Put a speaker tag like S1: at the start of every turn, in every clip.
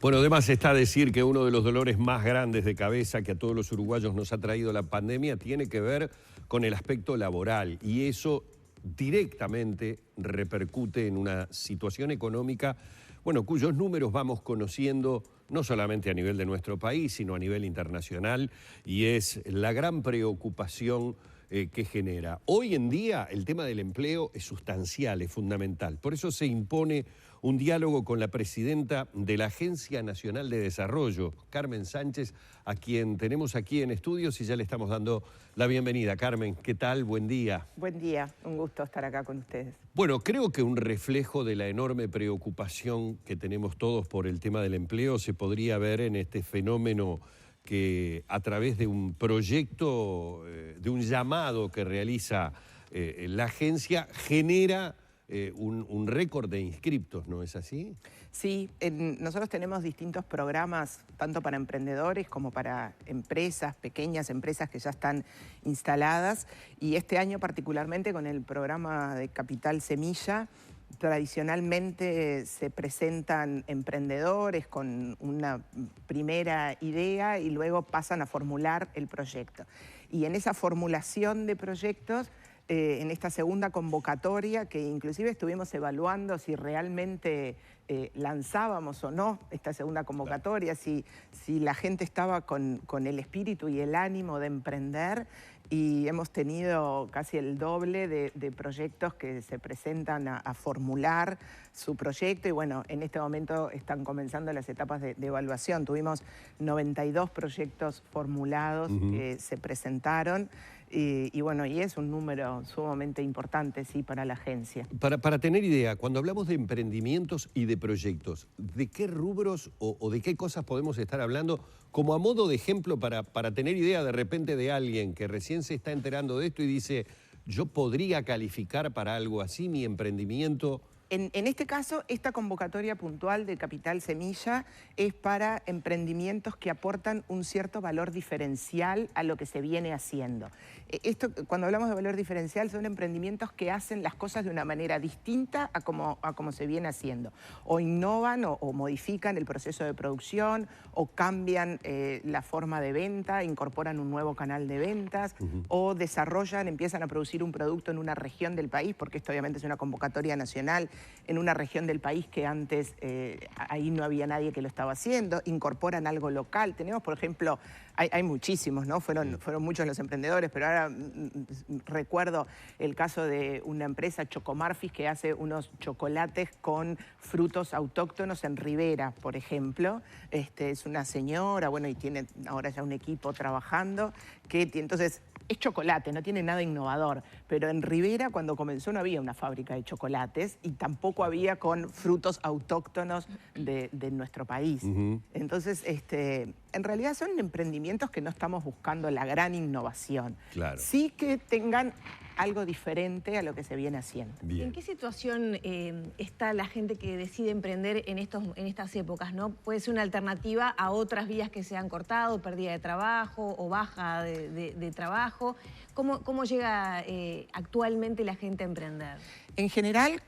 S1: Bueno, además está decir que uno de los dolores más grandes de cabeza que a todos los uruguayos nos ha traído la pandemia tiene que ver con el aspecto laboral, y eso directamente repercute en una situación económica, bueno, cuyos números vamos conociendo no solamente a nivel de nuestro país, sino a nivel internacional, y es la gran preocupación que genera. Hoy en día el tema del empleo es sustancial, es fundamental. Por eso se impone un diálogo con la presidenta de la Agencia Nacional de Desarrollo, Carmen Sánchez, a quien tenemos aquí en estudios y ya le estamos dando la bienvenida. Carmen, ¿qué tal? Buen día.
S2: Buen día, un gusto estar acá con ustedes.
S1: Bueno, creo que un reflejo de la enorme preocupación que tenemos todos por el tema del empleo se podría ver en este fenómeno que a través de un proyecto, de un llamado que realiza la agencia, genera un récord de inscriptos, ¿no es así?
S2: Sí, nosotros tenemos distintos programas, tanto para emprendedores como para empresas, pequeñas empresas que ya están instaladas, y este año particularmente con el programa de Capital Semilla, tradicionalmente se presentan emprendedores con una primera idea y luego pasan a formular el proyecto. Y en esa formulación de proyectos, en esta segunda convocatoria, que inclusive estuvimos evaluando si realmente lanzábamos o no esta segunda convocatoria, si la gente estaba con el espíritu y el ánimo de emprender, y hemos tenido casi el doble de proyectos que se presentan a formular su proyecto, y bueno, en este momento están comenzando las etapas de evaluación. Tuvimos 92 proyectos formulados que se presentaron, y bueno, y es un número sumamente importante, sí, para la agencia.
S1: Para tener idea, cuando hablamos de emprendimientos y de proyectos, ¿de qué rubros o de qué cosas podemos estar hablando? Como a modo de ejemplo, para tener idea de repente de alguien que recién se está enterando de esto y dice, yo podría calificar para algo así, mi emprendimiento.
S2: En este caso, esta convocatoria puntual de Capital Semilla es para emprendimientos que aportan un cierto valor diferencial a lo que se viene haciendo. Esto, cuando hablamos de valor diferencial, son emprendimientos que hacen las cosas de una manera distinta a como se viene haciendo. O innovan o modifican el proceso de producción, o cambian la forma de venta, incorporan un nuevo canal de ventas, o desarrollan, empiezan a producir un producto en una región del país, porque esto obviamente es una convocatoria nacional, en una región del país que antes ahí no había nadie que lo estaba haciendo, incorporan algo local. Tenemos, por ejemplo, hay muchísimos, ¿no? Fueron muchos los emprendedores, pero ahora recuerdo el caso de una empresa, Chocomarfis, que hace unos chocolates con frutos autóctonos en Rivera, por ejemplo. Es una señora, bueno, y tiene ahora ya un equipo trabajando, entonces es chocolate, no tiene nada innovador, pero en Rivera cuando comenzó no había una fábrica de chocolates y tampoco había con frutos autóctonos de nuestro país. Entonces, en realidad son emprendimientos que no estamos buscando la gran innovación.
S1: Claro.
S2: Sí que tengan algo diferente a lo que se viene haciendo.
S3: Bien. ¿En qué situación está la gente que decide emprender en estas épocas, ¿no? Puede ser una alternativa a otras vías que se han cortado, pérdida de trabajo o baja de trabajo. ¿Cómo llega actualmente la gente a emprender?
S2: En general,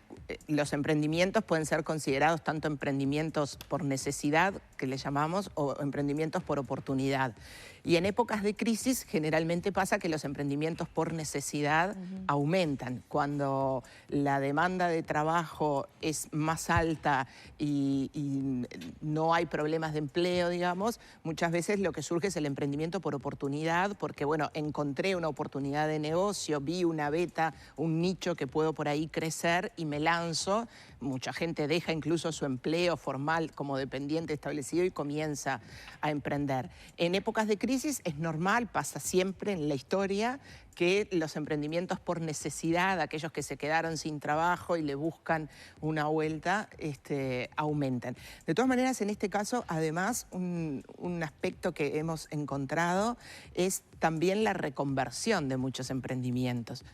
S2: los emprendimientos pueden ser considerados tanto emprendimientos por necesidad, que le llamamos, o emprendimientos por oportunidad. Y en épocas de crisis generalmente pasa que los emprendimientos por necesidad aumentan. Cuando la demanda de trabajo es más alta y no hay problemas de empleo, digamos, muchas veces lo que surge es el emprendimiento por oportunidad, porque bueno, encontré una oportunidad de negocio, vi una beta, un nicho que puedo por ahí crecer y me lanzo. Mucha gente deja incluso su empleo formal como dependiente establecido y comienza a emprender. En épocas de crisis es normal, pasa siempre en la historia, que los emprendimientos por necesidad, aquellos que se quedaron sin trabajo y le buscan una vuelta, aumentan. De todas maneras, en este caso, además, un aspecto que hemos encontrado es también la reconversión de muchos emprendimientos.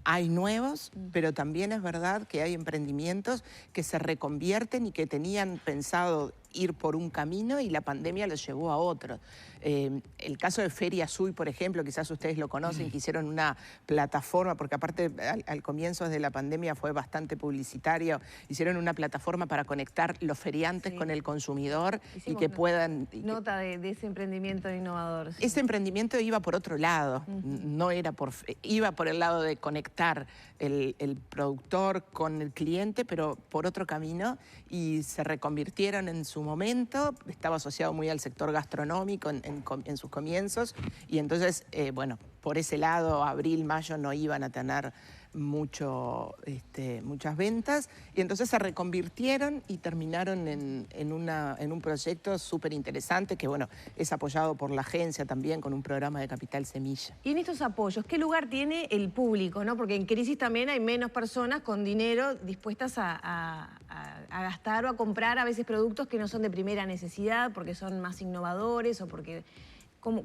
S2: Hay nuevos, pero también es verdad que hay emprendimientos que se reconvierten y que tenían pensado ir por un camino y la pandemia los llevó a otro. El caso de Feria Azul, por ejemplo, quizás ustedes lo conocen, que hicieron una plataforma, porque aparte al comienzo de la pandemia fue bastante publicitario, hicieron una plataforma para conectar los feriantes con el consumidor y que puedan...
S3: Nota de ese emprendimiento innovador. Sí.
S2: Ese emprendimiento iba por otro lado, no era iba por el lado de conectar el productor con el cliente, pero por otro camino, y se reconvirtieron en su momento. Estaba asociado muy al sector gastronómico en sus comienzos, y entonces, bueno, por ese lado, abril, mayo no iban a tener muchas ventas, y entonces se reconvirtieron y terminaron en un proyecto súper interesante que, bueno, es apoyado por la agencia también con un programa de Capital Semilla.
S3: Y en estos apoyos, ¿qué lugar tiene el público, no? Porque en crisis también hay menos personas con dinero dispuestas a gastar o a comprar a veces productos que no son de primera necesidad porque son más innovadores o porque...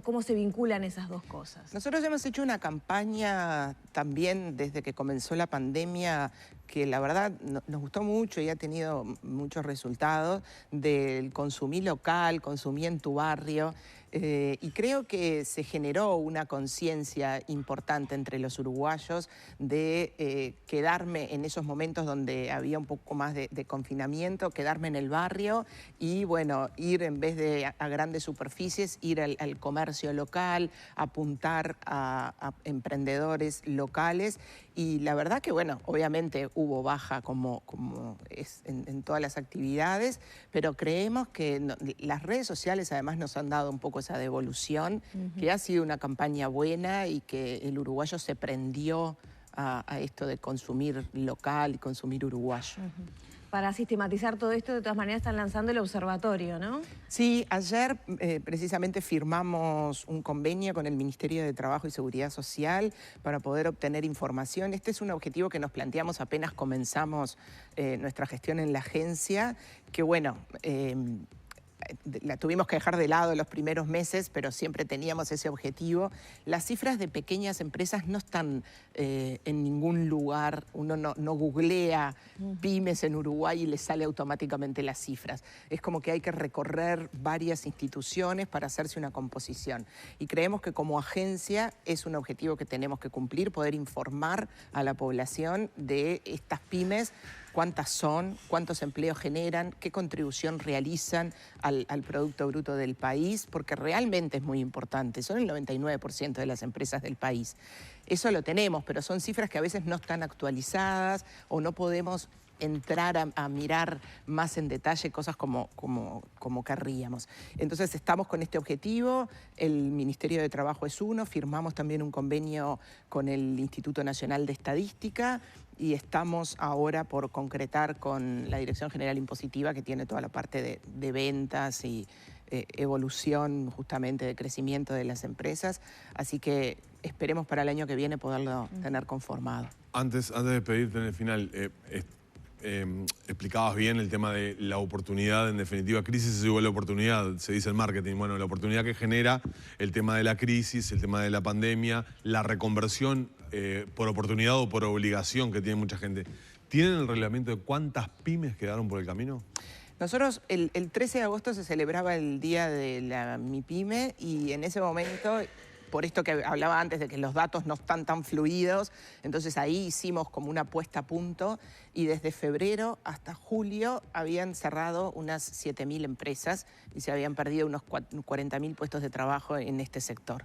S3: ¿Cómo se vinculan esas dos cosas?
S2: Nosotros hemos hecho una campaña también desde que comenzó la pandemia que la verdad nos gustó mucho y ha tenido muchos resultados, del consumir local, consumir en tu barrio, y creo que se generó una conciencia importante entre los uruguayos de quedarme en esos momentos donde había un poco más de confinamiento, quedarme en el barrio y, bueno, ir en vez de a grandes superficies, ir al comercio local, apuntar a emprendedores locales. Y la verdad que, bueno, obviamente hubo baja como es en todas las actividades, pero creemos que las redes sociales además nos han dado un poco esa devolución, que ha sido una campaña buena y que el uruguayo se prendió a esto de consumir local y consumir uruguayo.
S3: Para sistematizar todo esto, de todas maneras están lanzando el observatorio, ¿no?
S2: Sí, ayer precisamente firmamos un convenio con el Ministerio de Trabajo y Seguridad Social para poder obtener información. Este es un objetivo que nos planteamos apenas comenzamos nuestra gestión en la agencia, que bueno... la tuvimos que dejar de lado los primeros meses, pero siempre teníamos ese objetivo. Las cifras de pequeñas empresas no están en ningún lugar. Uno no googlea pymes en Uruguay y le sale automáticamente las cifras. Es como que hay que recorrer varias instituciones para hacerse una composición. Y creemos que como agencia es un objetivo que tenemos que cumplir, poder informar a la población de estas pymes, cuántas son, cuántos empleos generan, qué contribución realizan al Producto Bruto del país, porque realmente es muy importante. Son el 99% de las empresas del país. Eso lo tenemos, pero son cifras que a veces no están actualizadas o no podemos entrar a mirar más en detalle cosas como querríamos. Entonces estamos con este objetivo, el Ministerio de Trabajo es uno, firmamos también un convenio con el Instituto Nacional de Estadística y estamos ahora por concretar con la Dirección General Impositiva, que tiene toda la parte de ventas y evolución justamente de crecimiento de las empresas, así que esperemos para el año que viene poderlo tener conformado.
S4: Antes de pedirte en el final, explicabas bien el tema de la oportunidad, en definitiva, crisis es igual a oportunidad, se dice en marketing. Bueno, la oportunidad que genera el tema de la crisis, el tema de la pandemia, la reconversión por oportunidad o por obligación que tiene mucha gente. ¿Tienen el reglamento de cuántas pymes quedaron por el camino?
S2: Nosotros, el 13 de agosto se celebraba el Día de la MIPYME y en ese momento... Por esto que hablaba antes de que los datos no están tan fluidos, entonces ahí hicimos como una puesta a punto y desde febrero hasta julio habían cerrado unas 7.000 empresas y se habían perdido unos 40.000 puestos de trabajo en este sector.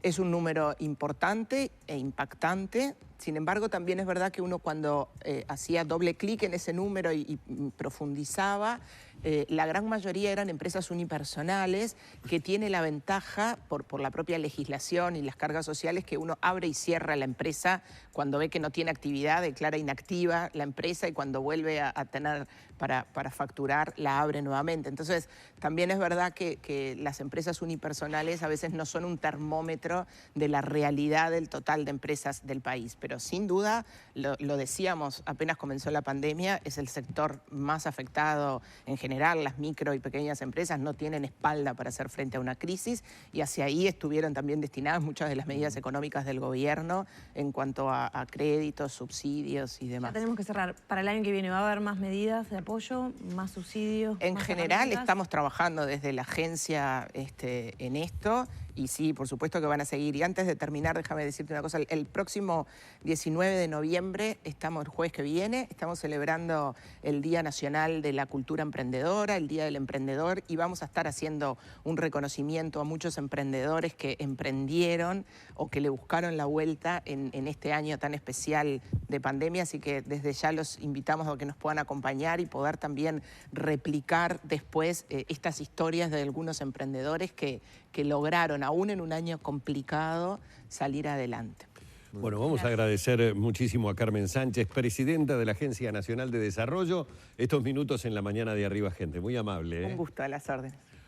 S2: Es un número importante e impactante. Sin embargo, también es verdad que uno cuando hacía doble clic en ese número y profundizaba, la gran mayoría eran empresas unipersonales que tiene la ventaja, por la propia legislación y las cargas sociales, que uno abre y cierra la empresa cuando ve que no tiene actividad, declara inactiva la empresa y cuando vuelve a tener para facturar, la abre nuevamente. Entonces, también es verdad que las empresas unipersonales a veces no son un termómetro de la realidad del total de empresas del país. Pero sin duda, lo decíamos, apenas comenzó la pandemia, es el sector más afectado en general general las micro y pequeñas empresas no tienen espalda para hacer frente a una crisis, y hacia ahí estuvieron también destinadas muchas de las medidas económicas del gobierno en cuanto a créditos, subsidios y demás.
S3: Ya tenemos que cerrar. Para el año que viene, ¿va a haber más medidas de apoyo, más subsidios?
S2: En
S3: más
S2: general
S3: herramientas?
S2: estamos trabajando desde la agencia en esto, y sí, por supuesto que van a seguir. Y antes de terminar, déjame decirte una cosa, el próximo 19 de noviembre, el jueves que viene, estamos celebrando el Día Nacional de la Cultura Emprendedora, el Día del Emprendedor, y vamos a estar haciendo un reconocimiento a muchos emprendedores que emprendieron o que le buscaron la vuelta en este año tan especial de pandemia, así que desde ya los invitamos a que nos puedan acompañar y poder también replicar después estas historias de algunos emprendedores que lograron, aún en un año complicado, salir adelante.
S1: Bueno, vamos a agradecer muchísimo a Carmen Sánchez, presidenta de la Agencia Nacional de Desarrollo, estos minutos en la mañana de Arriba Gente. Muy amable.
S2: Un gusto, a las órdenes.